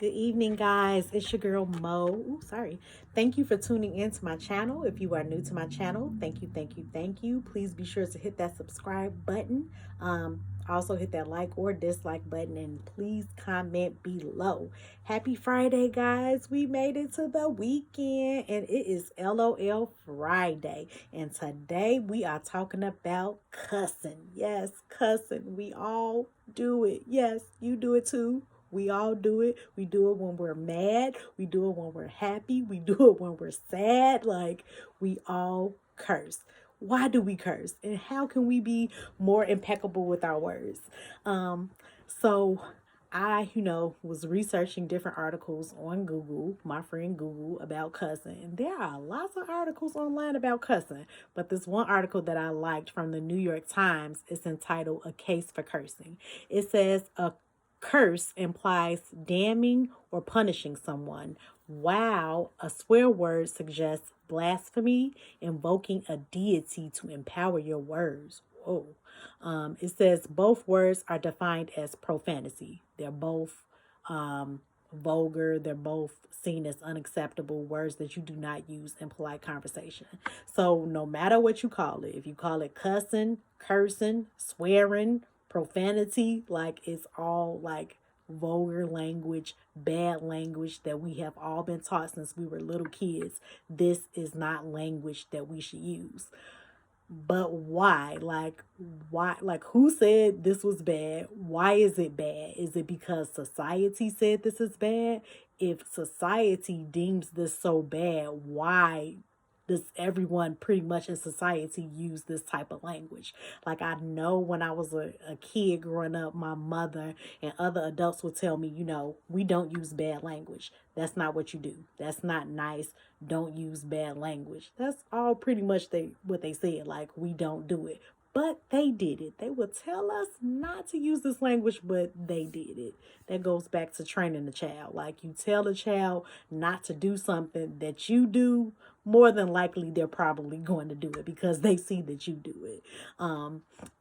Good evening, guys. It's your girl Mo. Ooh, sorry. Thank you for tuning into my channel. If you are new to my channel, thank you, thank you, thank you. Please be sure to hit that subscribe button. Also hit that like or dislike button, and please comment below. Happy Friday, guys. We made it to the weekend, and it is LOL Friday. And today we are talking about cussing. Yes, cussing. We all do it. Yes, you do it too. We all do it. We do it when we're mad. We do it when we're happy. We do it when we're sad. Like, we all curse. Why do we curse? And how can we be more impeccable with our words? So I, was researching different articles on Google, my friend Google, about cussing. And there are lots of articles online about cussing. But this one article that I liked from the New York Times is entitled A Case for Cursing. It says a curse implies damning or punishing someone, while a swear word suggests blasphemy, invoking a deity to empower your words. Whoa. It says both words are defined as profanity. They're both vulgar. They're both seen as unacceptable words that you do not use in polite conversation. So no matter what you call it, if you call it cussing, cursing, swearing, profanity, like it's all like vulgar language, bad language that we have all been taught since we were little kids. This is not language that we should use. But why? Why? Like, who said this was bad? Why is it bad? Is it because society said this is bad? If society deems this so bad, why does everyone pretty much in society use this type of language? Like, I know when I was a kid growing up, my mother and other adults would tell me, we don't use bad language. That's not what you do. That's not nice. Don't use bad language. That's all pretty much what they said. Like, we don't do it. But they did it. They would tell us not to use this language, but they did it. That goes back to training the child. Like, you tell the child not to do something that you do, more than likely they're probably going to do it because they see that you do it.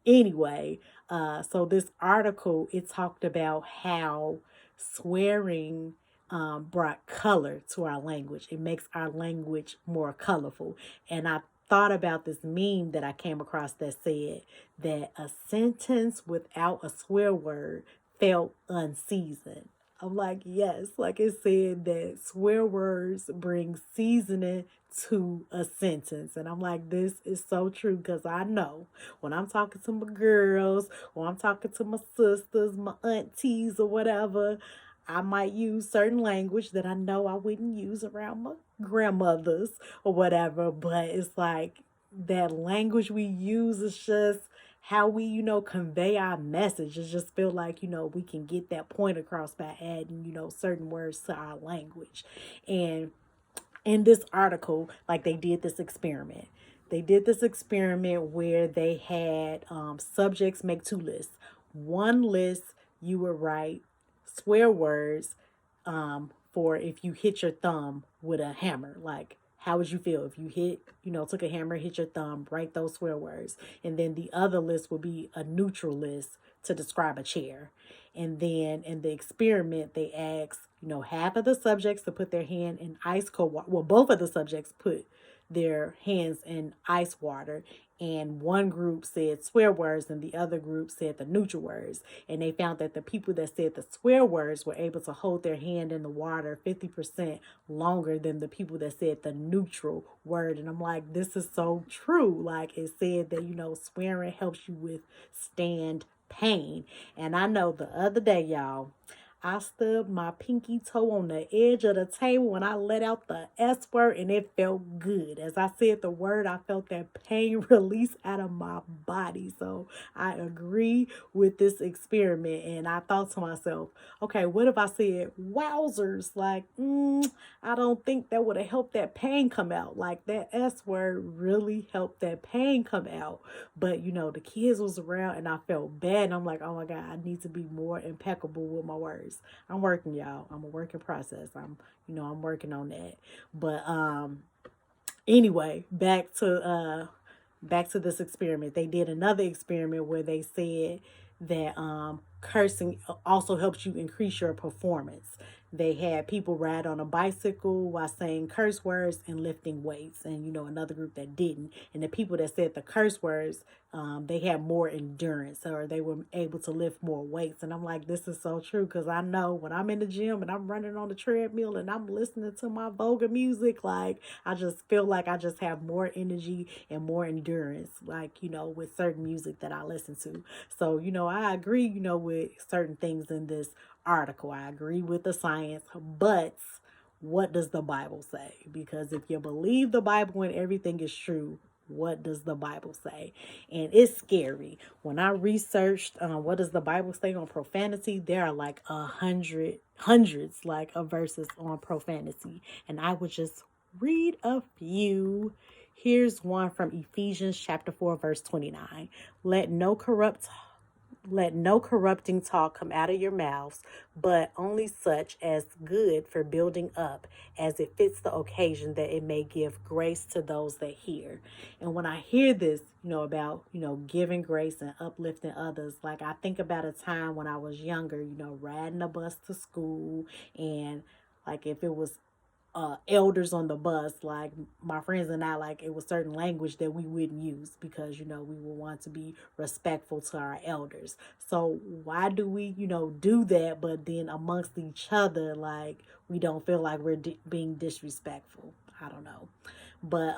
Anyway, so this article, it talked about how swearing brought color to our language. It makes our language more colorful. And I thought about this meme that I came across that said that a sentence without a swear word felt unseasoned. I'm like, yes, like it said that swear words bring seasoning to a sentence. And I'm like, this is so true because I know when I'm talking to my girls or I'm talking to my sisters, my aunties or whatever, I might use certain language that I know I wouldn't use around my grandmothers or whatever, but it's like that language we use is just how we, convey our message. It just feel like, we can get that point across by adding, certain words to our language. And in this article, like they did this experiment. They did this experiment where they had subjects make two lists. One list, you would write swear words for if you hit your thumb with a hammer. Like, how would you feel if you took a hammer, hit your thumb, write those swear words? And then the other list would be a neutral list to describe a chair. And then in the experiment, they asked, half of the subjects to put their hand in ice cold water. Well, both of the subjects put their hands in ice water, and one group said swear words and the other group said the neutral words. And they found that the people that said the swear words were able to hold their hand in the water 50% longer than the people that said the neutral word. And I'm like, this is so true. Like, it said that, swearing helps you withstand pain. And I know the other day, y'all, I stubbed my pinky toe on the edge of the table when I let out the S word, and it felt good. As I said the word, I felt that pain release out of my body. So I agree with this experiment, and I thought to myself, okay, what if I said wowzers? Like, I don't think that would have helped that pain come out. Like, that S word really helped that pain come out. But, the kids was around, and I felt bad, and I'm like, oh my God, I need to be more impeccable with my words. I'm working, y'all. I'm a work in process. I'm working on that. But anyway, back to this experiment. They did another experiment where they said that cursing also helps you increase your performance. They had people ride on a bicycle while saying curse words and lifting weights, and another group that didn't. And the people that said the curse words, they had more endurance, or they were able to lift more weights. And I'm like, this is so true, because I know when I'm in the gym and I'm running on the treadmill and I'm listening to my Voga music, like I just feel like I just have more energy and more endurance, like with certain music that I listen to. So I agree with certain things in this article. I agree with the science, but what does the Bible say? Because if you believe the Bible and everything is true, what does the Bible say? And it's scary. When I researched what does the Bible say on profanity, there are like hundreds like of verses on profanity. And I would just read a few. Here's one from Ephesians chapter 4, verse 29. Let no corrupting talk come out of your mouths, but only such as good for building up, as it fits the occasion, that it may give grace to those that hear. And when I hear this, about, giving grace and uplifting others, like I think about a time when I was younger, riding a bus to school, and like if it was elders on the bus, like my friends and I, like it was certain language that we wouldn't use, because we would want to be respectful to our elders. So why do we do that, but then amongst each other, like we don't feel like we're being disrespectful? I don't know. But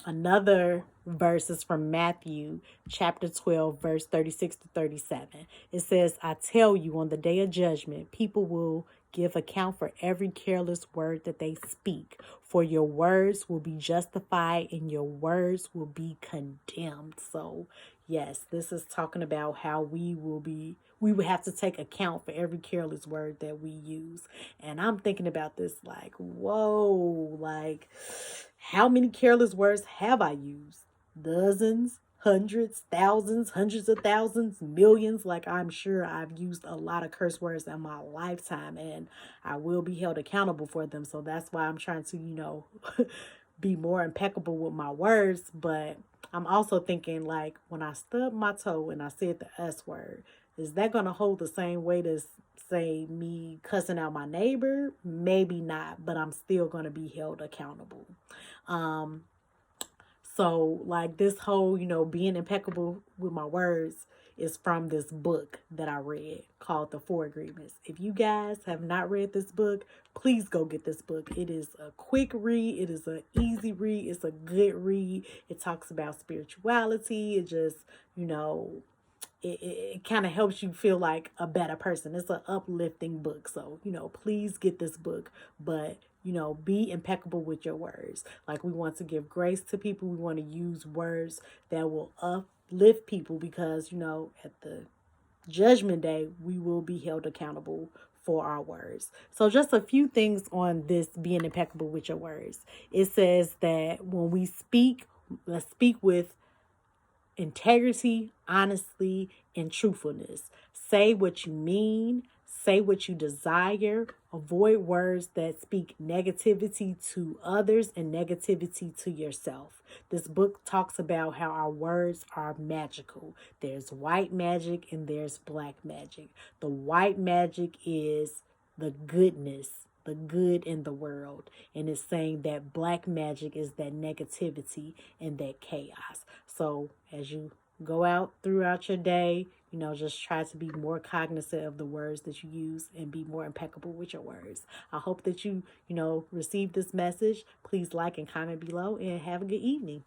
another verse is from Matthew chapter 12, verse 36 to 37. It says, I tell you, on the day of judgment, people will give account for every careless word that they speak, for your words will be justified and your words will be condemned. So yes, this is talking about how we would have to take account for every careless word that we use. And I'm thinking about this like, whoa, like how many careless words have I used? Dozens, hundreds, thousands, hundreds of thousands, millions. Like I'm sure I've used a lot of curse words in my lifetime, and I will be held accountable for them. So that's why I'm trying to, be more impeccable with my words. But I'm also thinking, like, when I stubbed my toe and I said the S word, is that going to hold the same weight as, say, me cussing out my neighbor? Maybe not, but I'm still going to be held accountable. So like this whole, being impeccable with my words is from this book that I read called The Four Agreements. If you guys have not read this book, please go get this book. It is a quick read. It is an easy read. It's a good read. It talks about spirituality. It just, it kind of helps you feel like a better person. It's an uplifting book. So, please get this book, but, be impeccable with your words. Like we want to give grace to people. We want to use words that will uplift people, because, at the judgment day, we will be held accountable for our words. So just a few things on this being impeccable with your words. It says that when we speak, let's speak with integrity, honesty, and truthfulness. Say what you mean. Say what you desire. Avoid words that speak negativity to others and negativity to yourself. This book talks about how our words are magical. There's white magic and there's black magic. The white magic is the goodness, the good in the world. And it's saying that black magic is that negativity and that chaos. So as you go out throughout your day, just try to be more cognizant of the words that you use and be more impeccable with your words. I hope that you, receive this message. Please like and comment below, and have a good evening.